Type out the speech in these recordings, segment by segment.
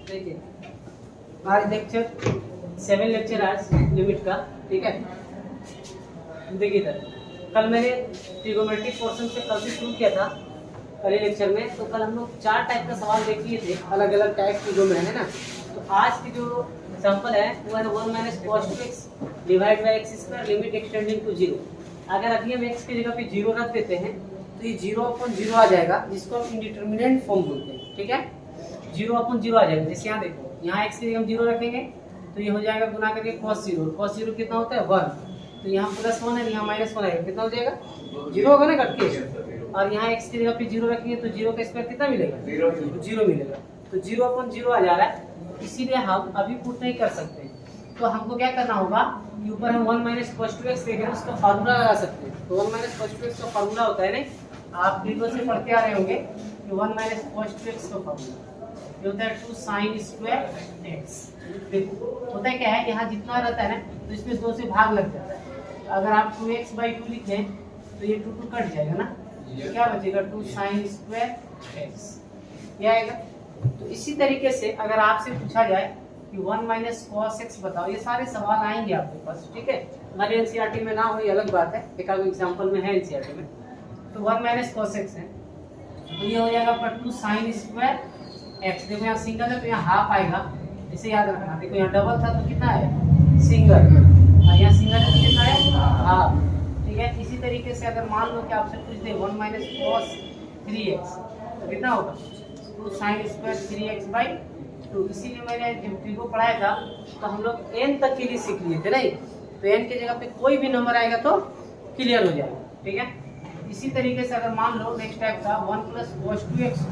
देखिए आज lecture 7 lecture आज लिमिट का, ठीक है। देखिए इधर कल मैंने ट्रिगोमेट्रिक पोर्शन से कल से शुरू किया था पहले लेक्चर में। तो कल हम लोग 4 टाइप का सवाल देख लिए थे, अलग अलग टाइप की जो में है ना। तो आज की जो एग्जाम्पल है वो है 1 minus cos 2x divide by x square limit extending to 0। अगर अभी हम x की जगह पे 0 रख देते हैं तो ये 0/0 आ जाएगा, जिसको हम इंडिटरमिनेंट फॉर्म बोलते हैं, ठीक है। 0/0 आ जाएगा। जैसे यहाँ देखो, यहाँ x की जगह हम 0 रखेंगे तो ये हो जाएगा गुना करके cos 0। cos 0 कितना होता है 1, तो यहाँ +1 है, यहाँ -1 आएगा, कितना हो जाएगा 0 होगा ना कट के। और यहाँ x की जगह पे 0 रखेंगे तो 0 का स्क्वायर कितना मिलेगा 0 मिलेगा। तो 0/0 आ जा रहा है, इसीलिए हम अभी पुट नहीं कर सकते। तो हमको क्या करना होगा, ऊपर हम 1 माइनस cos 2x देखें उसका फार्मूला लगा सकते हैं। तो 1 माइनस cos 2x का फार्मूला होता है ना, आप प्रीवियस से पढ़ते आ रहे होंगे कि 1 माइनस cos 2x का फार्मूला ये होता है 2 sin स्क्वायर x। देखो होता है क्या है, यहाँ जितना रहता है ना तो इसमें 2 से भाग लग जाता है। अगर आप 2x/2 लिखें तो ये 2 कट जाएगा ना, क्या बचेगा 2 sin स्क्वायर x, ये आएगा। तो इसी तरीके से अगर आपसे पूछा जाए कि 1 माइनस cos x बताओ, ये सारे सवाल आएंगे आपके पास, ठीक है। हमारे एनसीईआरटी में ना हो ये अलग बात है, एक आध एग्जांपल में है एनसीईआरटी में। तो 1 माइनस cos x है तो ये हो जाएगा पर 2 sin स्क्वायर x। देखो यहाँ सिंगल है तो यहाँ हाफ आएगा, इसे याद रखना। देखो यहाँ डबल था तो कितना है सिंगल, और यहाँ सिंगल है तो कितना है हाफ, ठीक है। इसी तरीके से अगर मान लो कि आपसे पूछ दे 1 माइनस cos 3x तो कितना होगा 2 sin स्क्वायर 3x/2। इसीलिए मैंने जब ट्रिगो पढ़ाया था तो हम लोग n तक के लिए सीख लिए थे नहीं, तो n की जगह पे कोई भी नंबर आएगा तो क्लियर हो जाएगा, ठीक है। इसी तरीके से अगर मान लो नेक्स्ट टाइप था 1 प्लस cos 2x,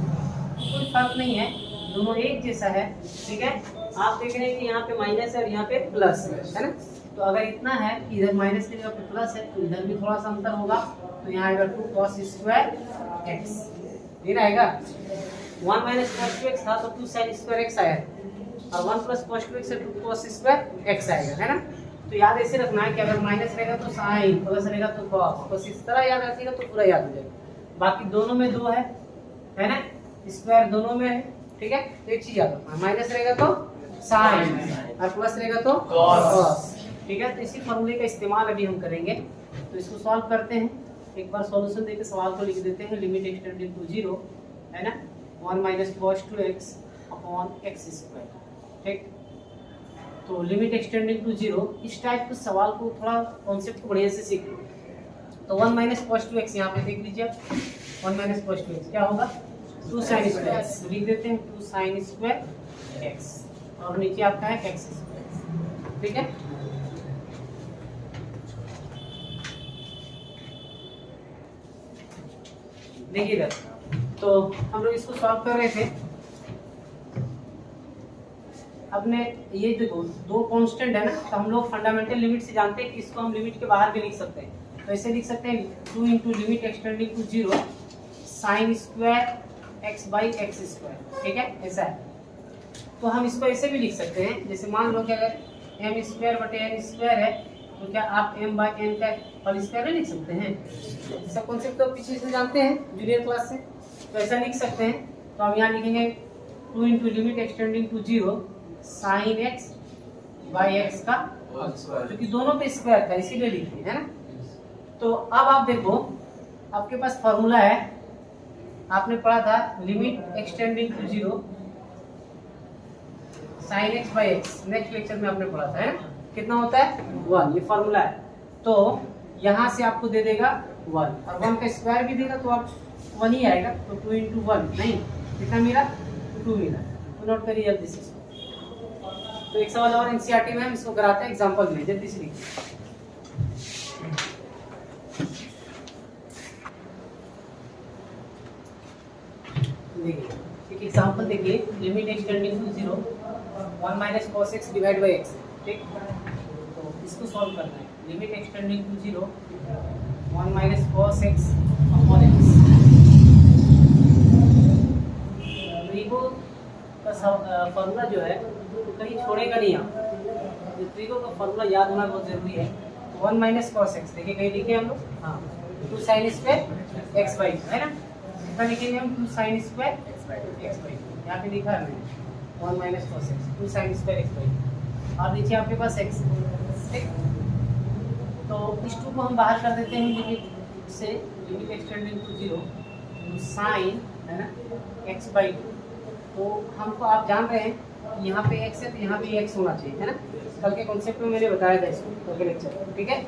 कोई फर्क नहीं है, दोनों एक जैसा है, ठीक है। आप देख रहे हैं कि यहाँ पे माइनस है और यहाँ पे प्लस है ना। तो अगर इतना है कि इधर माइनस की जगह पे प्लस है तो इधर भी थोड़ा सा अंतर होगा, तो यहाँ आएगा 2 cos स्क्वायर x, ये आएगा। 1 माइनस cos 2x था तो 2 sin स्क्वायर x आया, और 1 प्लस cos 2x से 2 cos स्क्वायर x आएगा, है ना। तो याद ऐसे रखना है कि अगर माइनस रहेगा तो साइन, प्लस रहेगा तो cos, बस इस तरह याद रखिएगा तो पूरा याद हो जाएगा। बाकी दोनों में 2 है ना, स्क्वायर दोनों में है, ठीक है। तो एक चीज याद रखना, माइनस रहेगा तो साइन और प्लस रहेगा तो cos, ठीक है। तो इसी फॉर्मूले का इस्तेमाल अभी हम करेंगे। तो इसको सॉल्व करते हैं, एक बार सॉल्यूशन देके सवाल को लिख देते हैं। लिमिट एक्सटेंडिंग टू 0 है ना, 1 minus cos 2x upon x square, ठीक। तो लिमिट एक्सटेंडिंग टू 0, इस टाइप के सवाल को थोड़ा कॉन्सेप्ट को बढ़िया से सीख लो। तो 1 माइनस cos 2x यहाँ पे देख लीजिए, 1 माइनस cos 2x क्या होगा 2 sin स्क्वायर, लिख देते हैं 2 sin स्क्वायर x, और नीचे आपका है x स्क्वायर, ठीक है। देखिएगा, तो हम लोग इसको सॉल्व कर रहे थे। अपने ये देखो 2 कांस्टेंट है ना, तो हम लोग फंडामेंटल लिमिट से जानते हैं कि इसको हम लिमिट के बाहर भी लिख सकते हैं। तो ऐसे लिख सकते हैं 2 into limit extending to 0 sine square x by x square, ठीक है, ऐसा है। तो हम इसको ऐसे भी लिख सकते हैं, जैसे मान लो कि अगर m स्क्वायर बटे n स्क्वायर है तो क्या आप m बाई n का होल स्क्वायर नहीं लिख सकते हैं। इसका कॉन्सेप्ट तो पीछे से जानते हैं जूनियर क्लास से, तो ऐसा लिख सकते हैं। तो हम यहाँ लिखेंगे 2 into limit extending to 0 sine x by x का क्योंकि दोनों पे स्क्वायर था इसीलिए लिखे, है ना। तो अब आप देखो आपके पास फॉर्मूला है, आपने पढ़ा था limit extending to 0 sine x by x, next lecture में आपने पढ़ा था, है ना। कितना होता है 1, ये फॉर्मूला है। तो यहाँ से आपको दे देगा 1, और 1 का स्क्वायर भी देगा तो आप 1 ही आएगा। तो 2 इंटू 1 नहीं, कितना मिला 2 मिला। तो नोट करिए जल्दी से। तो एक सवाल और एनसीईआरटी में हम इसको कराते हैं एग्जांपल में, जल्दी से लिखिए। देखिए एक एग्जांपल देखिए, limit extending to 0 1 minus cos x divide by x, ठीक। तो इसको सॉल्व करना है। Limit extending to 0 1 minus cos x upon x। Trigo का फॉर्मूला जो है तो कहीं छोड़ेगा नहीं आप, ट्रिगो का फॉर्मूला याद होना बहुत जरूरी है। 1 माइनस cos x देखिए कहीं लिखे हम लोग, हाँ 2 sin स्क्वायर x/2 है ना। कितना लिखेंगे हम 2 sin स्क्वायर x/2, यहाँ पे लिखा है मैंने। 1 minus cos x, 2 sine square x by, और नीचे आपके पास एक्स, ठीक। तो इस 2 को हम बाहर कर देते हैं लिमिट से, लिमिट एक्सटेंडिंग टू 0 साइन है ना एक्स बाई 2। तो हमको आप जान रहे हैं यहाँ पे x है तो यहाँ भी x होना चाहिए, है ना। कल के कॉन्सेप्ट में मैंने बताया था इसको, कल के लेक्चर, ठीक है।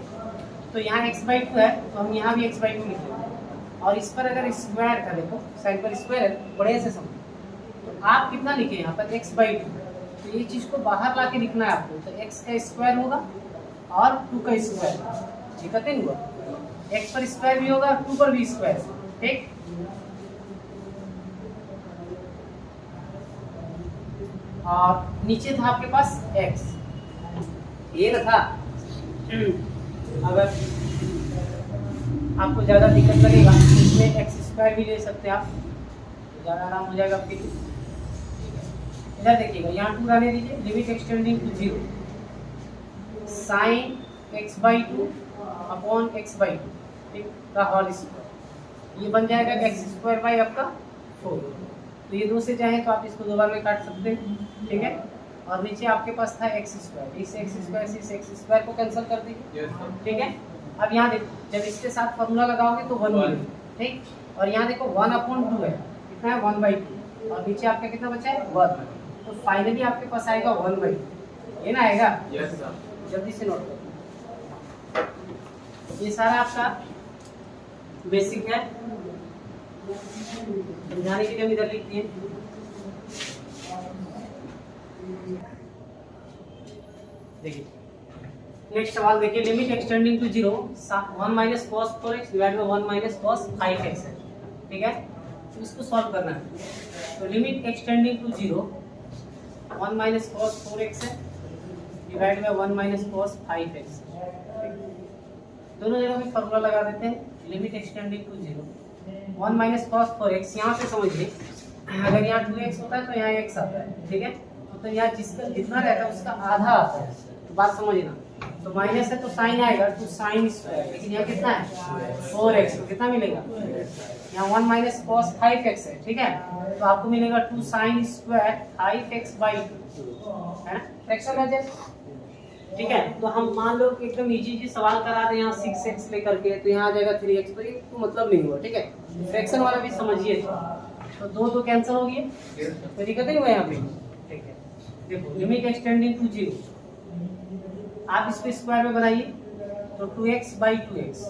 तो यहाँ x बाई 2 है तो हम यहाँ भी x बाई 2 लिख लेते हैं, और इस पर अगर स्क्वायर था, देखो साइन पर स्क्वायर है, बड़े से समझो। तो आप कितना लिखे यहाँ पर x बाई 2, तो ये चीज़ को बाहर ला के लिखना है आपको। तो x का स्क्वायर होगा और 2 का स्क्वायर, ठीक है हुआ। x पर स्क्वायर भी होगा, 2 पर भी स्क्वायर, ठीक। और नीचे था आपके पास x, ये ना था। अगर आपको ज़्यादा दिक्कत लगेगा इसमें एक्स स्क्वायर भी ले सकते हैं आप, ज़्यादा आराम हो जाएगा आपके लिए। इधर देखिएगा, यहाँ 2 रहने दीजिए, limit extending to 0 sine x by 2 upon x by 2, ठीक, का होल स्क्वायर। ये बन जाएगा एक्स स्क्वायर बाई आपका 4। तो ये 2 से चाहे तो आप इसको 2 बार में काट सकते हैं, ठीक है। और नीचे आपके पास था एक्स स्क्वायर, इस एक्स स्क्वायर से इस एक्स स्क्वायर को कैंसिल कर दीजिए, ठीक है। अब यहाँ देखो, जब इसके साथ फॉर्मूला लगाओगे तो 1 मिलेगा, ठीक। और यहाँ देखो 1/2 है, कितना है 1/2, और नीचे आपका कितना बचा है 1। तो फाइनली आपके पास आएगा 1/2, ये ना आएगा। जल्दी से नोट करो, ये सारा आपका बेसिक है, समझाने के लिए हम इधर लिख दिए। देखिए नेक्स्ट सवाल देखिए, limit extending to 0 1 minus cos 4x divide by 1 minus cos 5x है, ठीक है। तो इसको सॉल्व करना है। तो limit extending to 0 1 minus cos 4x है divide by 1 minus cos 5x, दोनों जगह में फॉर्मूला लगा देते हैं। Limit extending to 0 1 minus cos 4x, यहाँ से समझिए अगर यहाँ 2x होता है तो यहाँ x आता है, ठीक है। तो यहाँ जिसका जितना रहता है उसका आधा आता है, तो बात समझना। तो माइनस है तो साइन आएगा 2 साइन स्क्वायर, लेकिन यहाँ कितना है 4x, तो कितना मिलेगा यहाँ 1 माइनस कॉस 5x है, ठीक है। तो आपको मिलेगा 2 साइन स्क्वायर 5x बाई 2, है ना, फ्रैक्शन आ जाए, ठीक है। तो हम मान लो कि एकदम इजी सवाल करा दे यहाँ 6x लेकर के, तो यहाँ आ जाएगा 3x, तो ये तो मतलब नहीं हुआ, ठीक है। फ्रैक्शन वाला भी समझिए, तो 2 कैंसिल हो गए, तो दिक्कत नहीं हुआ यहाँ पे, ठीक है। देखो लिमिट एक्सटेंडिंग टू 0, आप इसको स्क्वायर में बनाइए तो 2x बाई 2x,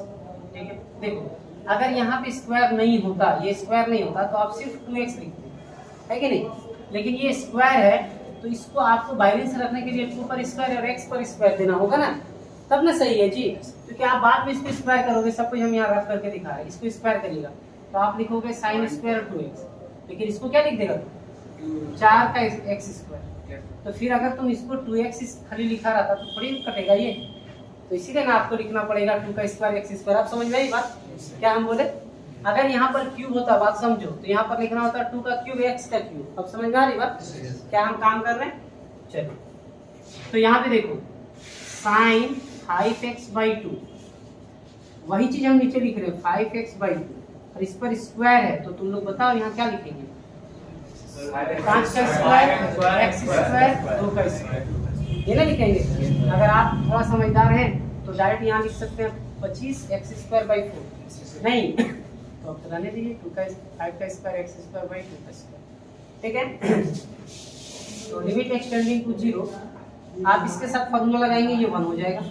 ठीक है। देखो अगर यहाँ पे स्क्वायर नहीं होता, ये स्क्वायर नहीं होता तो आप सिर्फ 2x लिखते है कि नहीं, लेकिन ये स्क्वायर है तो इसको आपको बैलेंस रखने के लिए 2 पर स्क्वायर और x पर स्क्वायर देना होगा ना, तब ना सही है जी। क्योंकि आप बाद में इसको स्क्वायर करोगे, सब कुछ हम यहाँ रफ करके दिखा रहे हैं, इसको स्क्वायर करिएगा तो आप लिखोगे साइन स्क्वायर 2x, लेकिन इसको क्या लिख देगा 4 का x स्क्वायर। तो फिर अगर तुम इसको 2x खाली लिखा रहता तो थोड़ी कटेगा ये, तो इसीलिए ना आपको लिखना पड़ेगा 2 का स्क्वायर x स्क्वायर। आप समझ में आई बात क्या हम बोले। अगर यहाँ पर क्यूब होता, बात समझो, तो यहाँ पर लिखना होता 2 का क्यूब x का क्यूब। अब समझ में आ रही बात क्या हम काम कर रहे हैं। चलो तो यहाँ पे देखो साइन 5x बाई 2, वही चीज हम नीचे लिख रहे हैं 5x बाई 2, और इस पर स्क्वायर है, तो तुम लोग बताओ यहाँ क्या लिखेंगे 5 का स्क्वायर x स्क्वायर 2 का स्क्वायर, ये ना लिखेंगे। अगर आप थोड़ा समझदार हैं तो डायरेक्ट यहाँ लिख सकते हैं 25 x स्क्वायर बाई 4, नहीं तो अब रहने दीजिए 2 का 5 का स्क्वायर x स्क्वायर बाई 2 का स्क्वायर, ठीक है। तो लिमिट एक्सटेंडिंग टू 0, आप इसके साथ फॉर्मूला लगाएंगे ये 1 हो जाएगा,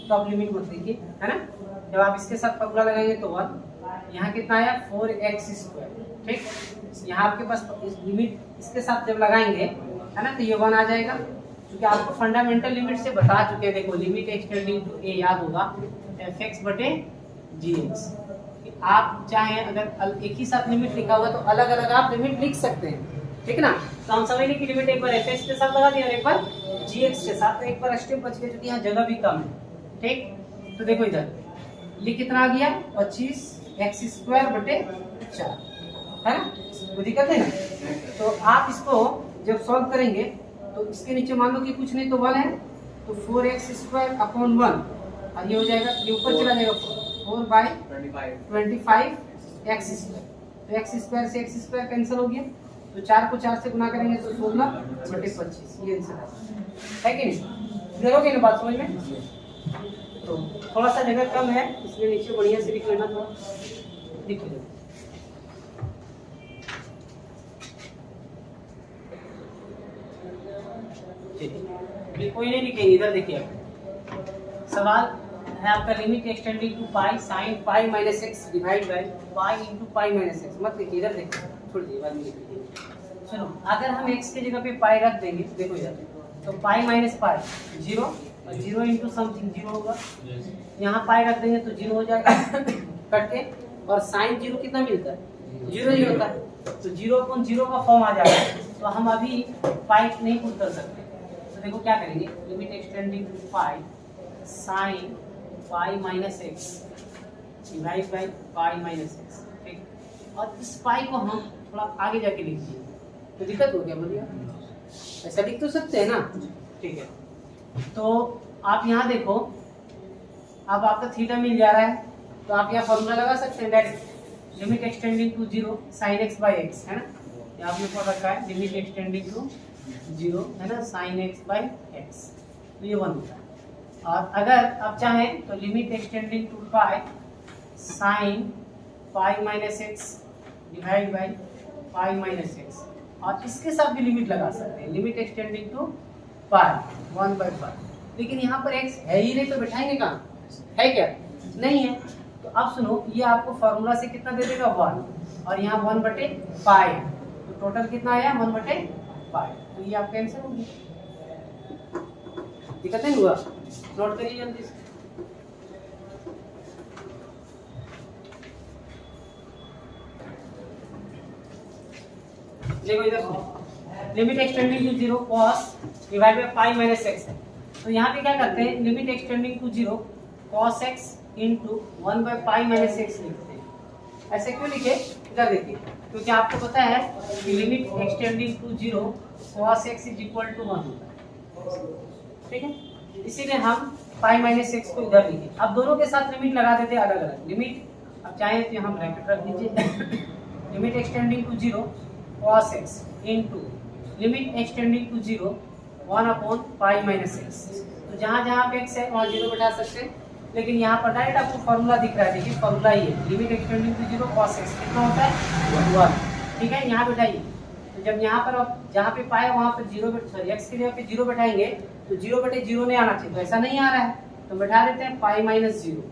तो आप लिमिट मत लिखिए, है ना। जब आप इसके साथ फॉर्मूला लगाएंगे तो 1, यहाँ कितना आया 4x स्क्वायर, ठीक। यहाँ आपके पास लिमिट इसके साथ जब लगाएंगे, है ना, तो ये 1 आ जाएगा, क्योंकि आपको फंडामेंटल लिमिट से बता चुके हैं। देखो लिमिट एक्सटेंडिंग टू a याद होगा fx बटे gx। आप चाहे अगर एक ही साथ लिमिट लिखा होगा तो अलग अलग आप लिमिट लिख सकते हैं, ठीक ना। तो हम समझ लें कि लिमिट एक बार fx के साथ लगा दिया और एक बार gx के साथ, तो एक बार स्टेप बच गया क्योंकि यहाँ जगह भी कम है, ठीक। तो देखो इधर ये कितना आ गया 25 x स्क्वायर बटे 4, है ना, कोई दिक्कत है ना। तो आप इसको जब सॉल्व करेंगे तो इसके नीचे मान लो कि कुछ नहीं तो 1 है, तो 4x स्क्वायर अपॉन 1, और ये हो जाएगा, ये ऊपर चला जाएगा 4 बाई 25 x स्क्वायर, तो x स्क्वायर से x स्क्वायर कैंसिल हो गया, तो तो 4 को 4 से गुना करेंगे तो 16/25, ये आंसर है कि नहीं? देखोगे ना बात समझ में? तो थोड़ा सा जगह कम है इसलिए नीचे बढ़िया से लिख लेना, थोड़ा लिख लो। चलिए कोई नहीं लिखेंगे, इधर देखिए सवाल है आपका limit extending to pi sine pi minus x divide by pi into pi minus x. मत लिखिए, इधर देखिए, छोड़ दीजिए, बाद में लिख लीजिए। सुनो, अगर हम एक्स की जगह पे पाई रख देंगे, देखो इधर, तो पाई माइनस पाई 0 और 0 इंटू समथिंग 0 होगा। यहाँ पाई रख देंगे तो 0 हो जाएगा कट के, और साइन 0 कितना मिलता है? 0 ही होता है, तो 0/0 का फॉर्म आ जाएगा। तो हम अभी पाई नहीं पुट कर सकते, तो देखो क्या करेंगे, limit extending to pi sine pi minus x divide by pi minus x, ठीक। और इस पाई को हम थोड़ा आगे जाके लिख दिए, तो दिक्कत हो गया, बोलिए ऐसा लिख तो सकते हैं ना, ठीक है। तो आप यहाँ देखो, अब आपका थीटा मिल जा रहा है, तो आप यहाँ फॉर्मूला लगा सकते हैं direct, limit extending to 0 sine x by x, है ना, यहाँ आपने पढ़ रखा है, लिमिट एक्सटेंडिंग टू 0 है ना साइन एक्स बाई एक्स, तो ये 1 होता है। और अगर आप चाहें तो limit extending to pi sine pi minus x divide by pi minus x, और इसके साथ भी लिमिट लगा सकते हैं, लिमिट एक्सटेंडिंग टू पाई 1/पाई। लेकिन यहाँ पर एक्स है ही नहीं, तो बैठाएंगे कहाँ, है क्या? नहीं है। तो अब सुनो, ये आपको फॉर्मूला से कितना दे देगा 1, और यहाँ 1/पाई, तो टोटल कितना आया 1/पाई, तो ये आपका आंसर हो गया। दिक्कत नहीं हुआ? नोट करिए जल्दी से। देखो इधर limit extending to 0 cos divide by pi minus x है, तो यहाँ पे क्या करते हैं, limit extending to 0 cos x into 1/पाई माइनस एक्स लिखते हैं। ऐसे क्यों लिखे, इधर देखिए, क्योंकि आपको पता है कि limit extending to 0 cos x is equal to 1 होता है, ठीक है, इसीलिए हम पाई माइनस एक्स को इधर लिखे। अब दोनों के साथ लिमिट लगा देते हैं अलग अलग लिमिट, अब चाहे तो हम ब्रैकेट रख दीजिए, limit extending to 0 cos x into limit extending to 0 1/पाई माइनस एक्स। तो जहाँ जहाँ पे x है वहाँ 0 बैठा सकते हैं, लेकिन यहाँ पर डायरेक्ट आपको फॉर्मूला दिख रहा है, देखिए फॉर्मूला ही है, limit extending to 0 cos x कितना होता है 1, ठीक है, यहाँ बैठाइए। तो जब यहाँ पर आप जहाँ पे पाए वहाँ पर 0 x की जगह पे 0 बैठाएंगे, तो 0/0 नहीं आना चाहिए, तो ऐसा नहीं आ रहा है, तो बैठा देते हैं पाई माइनस 0,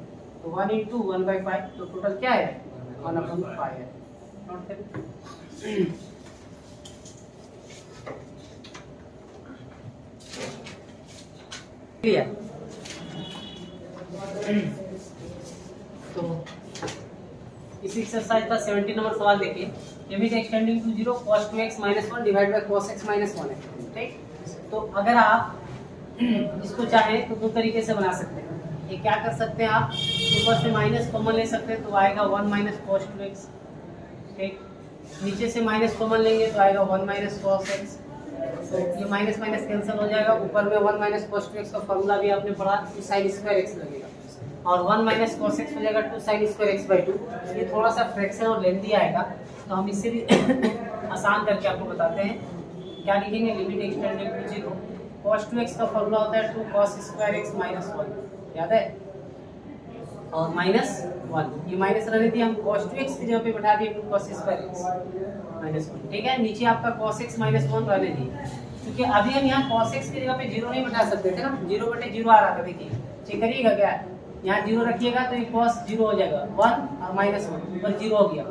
तो 1 इंटू 1/पाई, तो टोटल क्या है 1/पाई है। नोट करिए। क्लियर? तो इस एक्सरसाइज का 70 नंबर सवाल देखिए, limit extending to 0 cos 2x - 1 divide by cos x - 1 है, ठीक। तो अगर आप इसको चाहें तो दो तरीके से बना सकते हैं। ये क्या कर सकते हैं, आप ऊपर से माइनस कॉमन ले सकते हैं, तो आएगा 1 - cos 2x, ठीक। नीचे से माइनस कॉमन लेंगे तो आएगा 1 - cos x, तो ये माइनस माइनस कैंसिल हो जाएगा। ऊपर में 1 - cos 2x का फॉर्मूला भी आपने पढ़ा, 2 sin स्क्वायर x लगेगा, और 1 - cos x हो जाएगा 2 sin स्क्वायर x/2। ये थोड़ा सा फ्रैक्शन और लेंथी आएगा, तो हम इसे भी आसान करके आपको बताते हैं। क्या लिखेंगे, limit extending to 0 cos 2x का फॉर्मूला होता है 2 cos स्क्वायर x - 1, याद है, और -1, ये माइनस रहने दिए, हम cos 2x की जगह पे बैठा दिए 2 cos स्क्वायर x - 1, ठीक है। नीचे आपका cos x - 1 रहने दिए, क्योंकि अभी हम यहाँ cos x की जगह पे 0 नहीं बैठा सकते थे ना, 0/0 आ रहा था, देखिए चेक करिएगा, क्या यहाँ 0 रखिएगा तो ये cos 0 हो जाएगा 1 और -1, ऊपर 0 हो गया,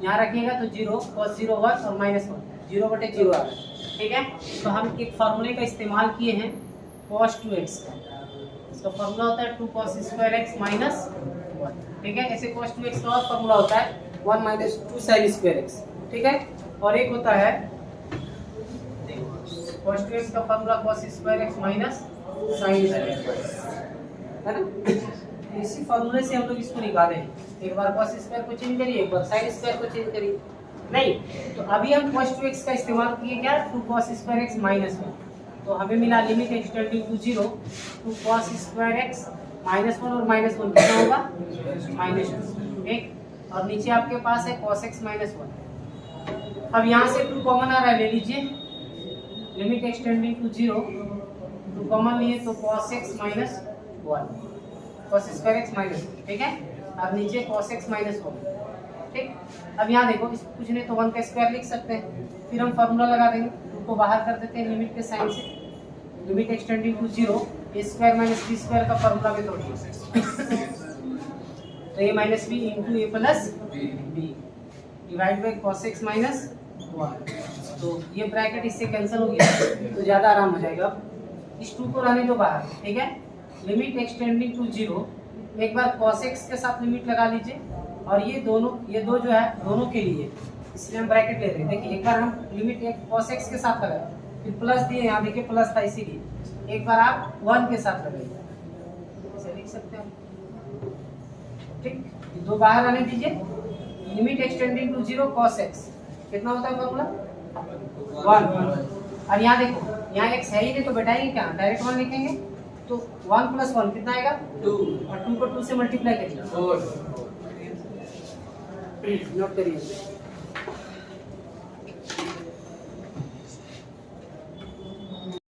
यहाँ रखिएगा तो 0 cos 0 1 और -1, 0/0 आ रहा है, ठीक है। तो हम एक फार्मूले का इस्तेमाल किए हैं cos 2x का, इसका फार्मूला होता है 2 cos स्क्वायर x - 1, ठीक है। ऐसे cos 2x का और फार्मूला होता है 1 - 2 sin स्क्वायर x, ठीक है। और एक होता है cos 2x का formula cos square x - sin square x, है ना। इसी फार्मूले से हम लोग इसको निकाले, एक बार cos स्क्वायर को चेंज करिए, एक बार sin स्क्वायर को चेंज करिए, नहीं तो अभी हम cos 2x का इस्तेमाल किए, क्या 2 cos स्क्वायर x - 1, तो हमें मिला limit extending to 0 2 cos square x - 1 और -1 कितना होगा -2, ठीक। और नीचे आपके पास है cos x - 1, अब यहाँ से 2 कॉमन आ रहा है, ले लीजिए। लिमिट एक्सटेंडिंग टू 0, 2 कॉमन लिए तो cos x minus 1, cos square x minus, ठीक है। अब नीचे cos x माइनस 1, ठीक। अब यहाँ देखो, इस कुछ नहीं तो 1 का स्क्वायर लिख सकते हैं, फिर हम फार्मूला लगा देंगे, 2 को बाहर कर देते हैं लिमिट के साइन से। Limit extending to 0, a square minus b square का फार्मूला भी तोड़ दो, तो a minus B into A plus B divide by cos x minus 1। तो ये ब्रैकेट इससे कैंसिल हो गया, तो ज़्यादा आराम हो जाएगा। इस 2 को रहने दो बाहर, ठीक है। लिमिट एक्सटेंडिंग टू 0, एक बार cos x के साथ लिमिट लगा लीजिए, और ये दो जो है दोनों के लिए, इसलिए हम ब्रैकेट ले रहे हैं। देखिए, एक बार हम लिमिट cos x के साथ लगाए, फिर प्लस दिए, यहाँ देखिए प्लस था इसीलिए, एक बार आप 1 के साथ लगाइए, ऐसे लिख सकते हैं, ठीक। 2 बाहर आने दीजिए। Limit extending to 0 cos x कितना होता है फॉर्मूला 1। और यहाँ देखो, यहाँ x है ही नहीं तो बैठाएंगे क्या, डायरेक्ट 1 लिखेंगे, तो 1 + 1 कितना आएगा 2, और 2 को 2 से मल्टीप्लाई करिए, 4। नोट करिए।